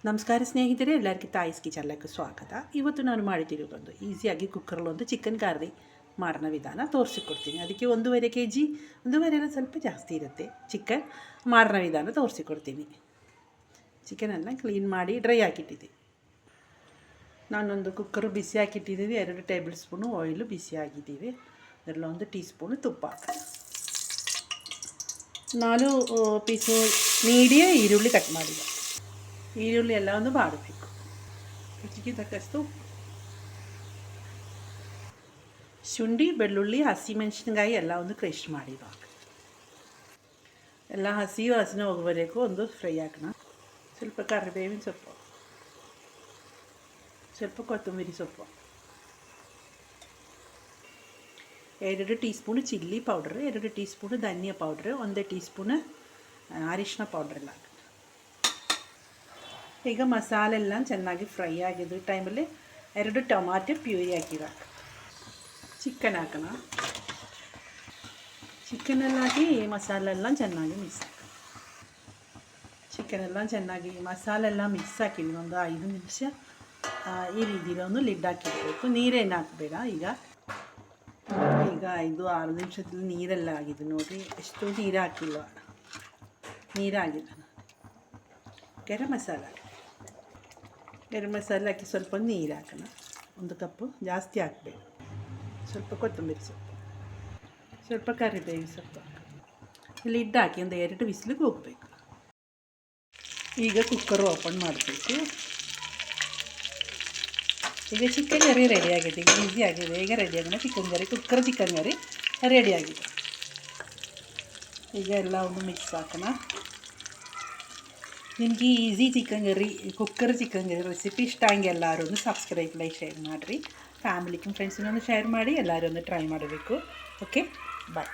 ನಮಸ್ಕಾರ ಸ್ನೇಹಿತರೆ, ಎಲ್ಲರಿಗೂ ತಾಯಿಸ್ ಕಿಚನ್ಲಕ್ಕೆ ಸ್ವಾಗತ. ಇವತ್ತು ನಾನು ಮಾಡಿಟ್ಟಿರೋದೊಂದು ಈಸಿಯಾಗಿ ಕುಕ್ಕರಲ್ಲೊಂದು ಚಿಕನ್ ಕರ್ರಿ ಮಾಡೋಣ ವಿಧಾನ ತೋರಿಸಿಕೊಡ್ತೀನಿ. ಅದಕ್ಕೆ 1.5 kg, 1.5 ಸ್ವಲ್ಪ ಜಾಸ್ತಿ ಇರುತ್ತೆ ಚಿಕನ್ ಮಾಡೋಣ ವಿಧಾನ ತೋರಿಸಿಕೊಡ್ತೀನಿ. ಚಿಕನನ್ನು ಕ್ಲೀನ್ ಮಾಡಿ ಡ್ರೈ ಹಾಕಿಟ್ಟಿದ್ದೀನಿ. ನಾನೊಂದು ಕುಕ್ಕರು ಬಿಸಿ ಹಾಕಿಟ್ಟಿದ್ದೀವಿ. 2 ಟೇಬಲ್ ಸ್ಪೂನು ಆಯಿಲು ಬಿಸಿ ಆಗಿದ್ದೀವಿ. ಅದರಲ್ಲಿ 1 ಟೀ ಸ್ಪೂನು ತುಪ್ಪ, 4 ಪೀಸು ಮೀಡಿಯಮ್ ಈರುಳ್ಳಿ ಕಟ್ ಮಾಡಿದೆ. ಈರುಳ್ಳಿ ಎಲ್ಲ ಒಂದು ಮಾಡಬೇಕು. ರುಚಿಗೆ ತಕ್ಕಷ್ಟು ಶುಂಠಿ, ಬೆಳ್ಳುಳ್ಳಿ, ಹಸಿಮೆಣಸಿನಕಾಯಿ ಎಲ್ಲ ಒಂದು ಕ್ರಷ್ ಮಾಡಿದಾಗ ಎಲ್ಲ ಹಸಿಯು ಹಸಿನ ಹೋಗಬೇಕು. ಒಂದು ಫ್ರೈ ಹಾಕೋಣ. ಸ್ವಲ್ಪ ಕರಿಬೇವಿನ ಸೊಪ್ಪು, ಸ್ವಲ್ಪ ಕೊತ್ತಂಬರಿ ಸೊಪ್ಪು, 2 teaspoon chilli powder, 2 teaspoon ಧನಿಯಾ ಪೌಡ್ರ್, 1 ಟೀ ಸ್ಪೂನು ಅರಿಶಿನ ಪೌಡ್ರೆಲ್ಲ ಹಾಕೋಣ. ಈಗ ಮಸಾಲೆ ಎಲ್ಲ ಚೆನ್ನಾಗಿ ಫ್ರೈ ಆಗಿದ್ದು ಟೈಮಲ್ಲಿ 2 ಟೊಮಾಟೊ ಪ್ಯೂರಿ ಹಾಕಿದಾಗ ಚಿಕನ್ ಹಾಕೋಣ. ಚಿಕನೆಲ್ಲ ಹಾಕಿ ಮಸಾಲೆಲ್ಲ ಚೆನ್ನಾಗಿ ಮಿಕ್ಸ್ ಹಾಕೋಣ. ಚಿಕನೆಲ್ಲ ಚೆನ್ನಾಗಿ ಮಸಾಲೆಲ್ಲ ಮಿಕ್ಸ್ ಹಾಕಿದ್ವಿ. ಒಂದು 5 ನಿಮಿಷ ಈ ರೀತಿಯಲ್ಲಿ ಒಂದು ಲಿಡ್ ಹಾಕಿಡಬೇಕು. ನೀರೇನು ಹಾಕಬೇಡ. ಈಗ 5-6 ನಿಮಿಷದಲ್ಲಿ ನೀರೆಲ್ಲ ಆಗಿದೆ ನೋಡಿರಿ. ಎಷ್ಟು ನೀರು ಹಾಕಿಲ್ಲ, ನೀರಾಗಿಲ್ಲ. ಗರಂ ಮಸಾಲೆ ಹಾಕಿ ಸ್ವಲ್ಪ ನೀರು ಹಾಕೋಣ. 1 ಕಪ್ಪು, ಜಾಸ್ತಿ ಹಾಕಬೇಕು. ಸ್ವಲ್ಪ ಕೊತ್ತಂಬರಿ ಸೊಪ್ಪು, ಸ್ವಲ್ಪ ಕರಿಬೇವು ಸೊಪ್ಪು, ಲಿಡ್ ಹಾಕಿ ಒಂದು 2 ವಿಸಿಲಿಗೆ ಹೋಗಬೇಕು. ಈಗ ಕುಕ್ಕರ್ ಓಪನ್ ಮಾಡಬೇಕು. ಈಗ ಚಿಕನ್ ಕರಿ ರೆಡಿಯಾಗಿದೆ. ಈಗ ಈಸಿಯಾಗಿದೆ, ಬೇಗ ರೆಡಿಯಾಗೋಣ. ಚಿಕನ್ ಕರಿ ರೆಡಿಯಾಗಿದೆ. ಈಗ ಎಲ್ಲ ಒಂದು ಮಿಕ್ಸ್ ಹಾಕೋಣ. ನಿಮಗೆ easy cooker chicken curry recipe ಇಷ್ಟ ಹಂಗೆ ಎಲ್ಲರೂ ಒಂದು ಸಬ್ಸ್ಕ್ರೈಬ್ ಲೈಕ್ ಶೇರ್ ಮಾಡಿರಿ. ಫ್ಯಾಮಿಲಿಗೂ ಫ್ರೆಂಡ್ಸಿನೊಂದು ಶೇರ್ ಮಾಡಿ ಎಲ್ಲರೂ ಒಂದು ಟ್ರೈ ಮಾಡಬೇಕು. ಓಕೆ, ಬಾಯ್.